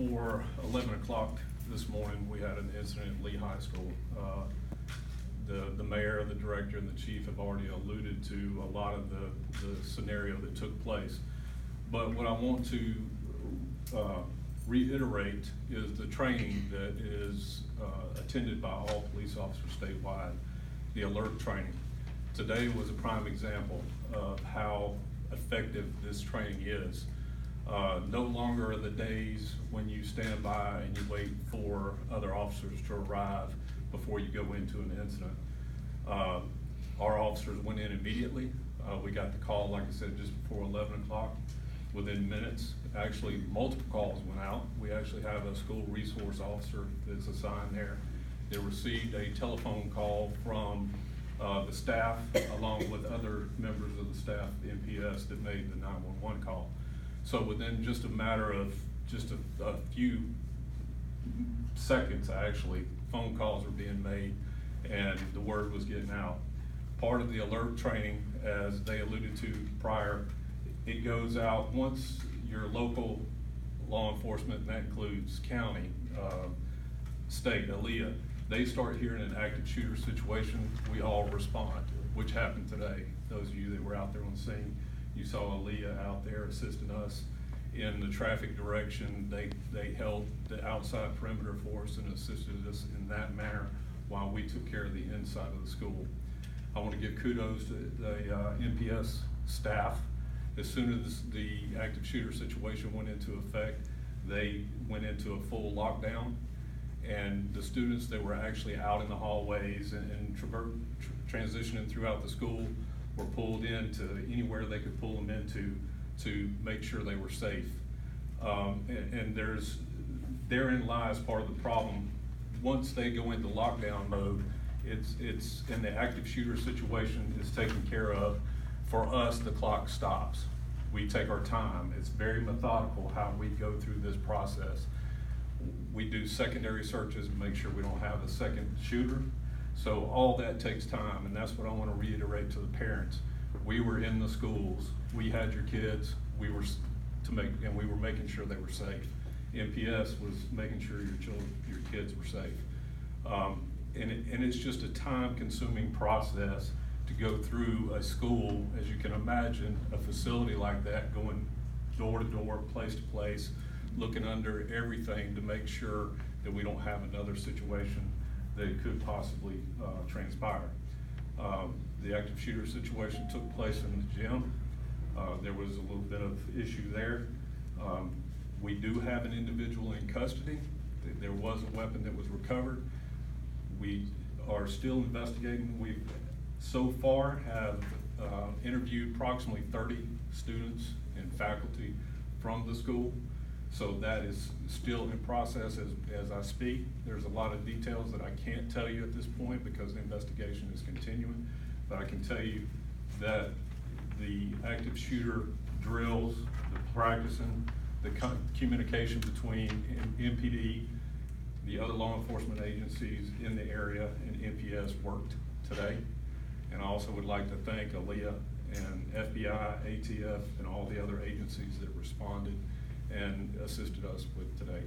before 11 o'clock this morning, we had an incident at Lee High School. The mayor, the director, and the chief have already alluded to a lot of the scenario that took place. But what I want to reiterate is the training that is attended by all police officers statewide, the alert training. Today was a prime example of how effective this training is. No longer are the days when you stand by and you wait for other officers to arrive before you go into an incident. Our officers went in immediately. We got the call, like I said, just before 11 o'clock. Within minutes, actually multiple calls went out. We actually have a school resource officer that's assigned there. They received a telephone call from the staff along with other members of the staff, the MPS, that made the 911 call. So within just a matter of just a few seconds, actually, phone calls were being made and the word was getting out. Part of the alert training, as they alluded to prior, it goes out once your local law enforcement, and that includes county, state, ALEA, they start hearing an active shooter situation, we all respond, which happened today. Those of you that were out there on the scene, you saw ALEA out there assisting us in the traffic direction. They held the outside perimeter for us and assisted us in that manner while we took care of the inside of the school. I want to give kudos to the MPS staff. As soon as the active shooter situation went into effect, they went into a full lockdown, and the students that were actually out in the hallways and transitioning throughout the school were pulled into anywhere they could pull them into to make sure they were safe. And therein lies part of the problem. Once they go into lockdown mode, it's in the active shooter situation is taken care of. For us, the clock stops. We take our time. It's very methodical how we go through this process. We do secondary searches to make sure we don't have a second shooter. So all that takes time, and that's what I want to reiterate to the parents. We were in the schools. We had your kids. We were making sure they were safe. MPS was making sure your kids were safe. And it's just a time-consuming process to go through a school. As you can imagine, a facility like that, going door to door, place to place, looking under everything to make sure that we don't have another situation that could possibly transpire. The active shooter situation took place in the gym. There was a little bit of issue there. We do have an individual in custody. There was a weapon that was recovered. We are still investigating. We so far have interviewed approximately 30 students and faculty from the school. So that is still in process as I speak. There's a lot of details that I can't tell you at this point because the investigation is continuing. But I can tell you that the active shooter drills, the practicing, the communication between MPD, the other law enforcement agencies in the area, and MPS worked today. And I also would like to thank ALEA and FBI, ATF, and all the other agencies that responded and assisted us with today.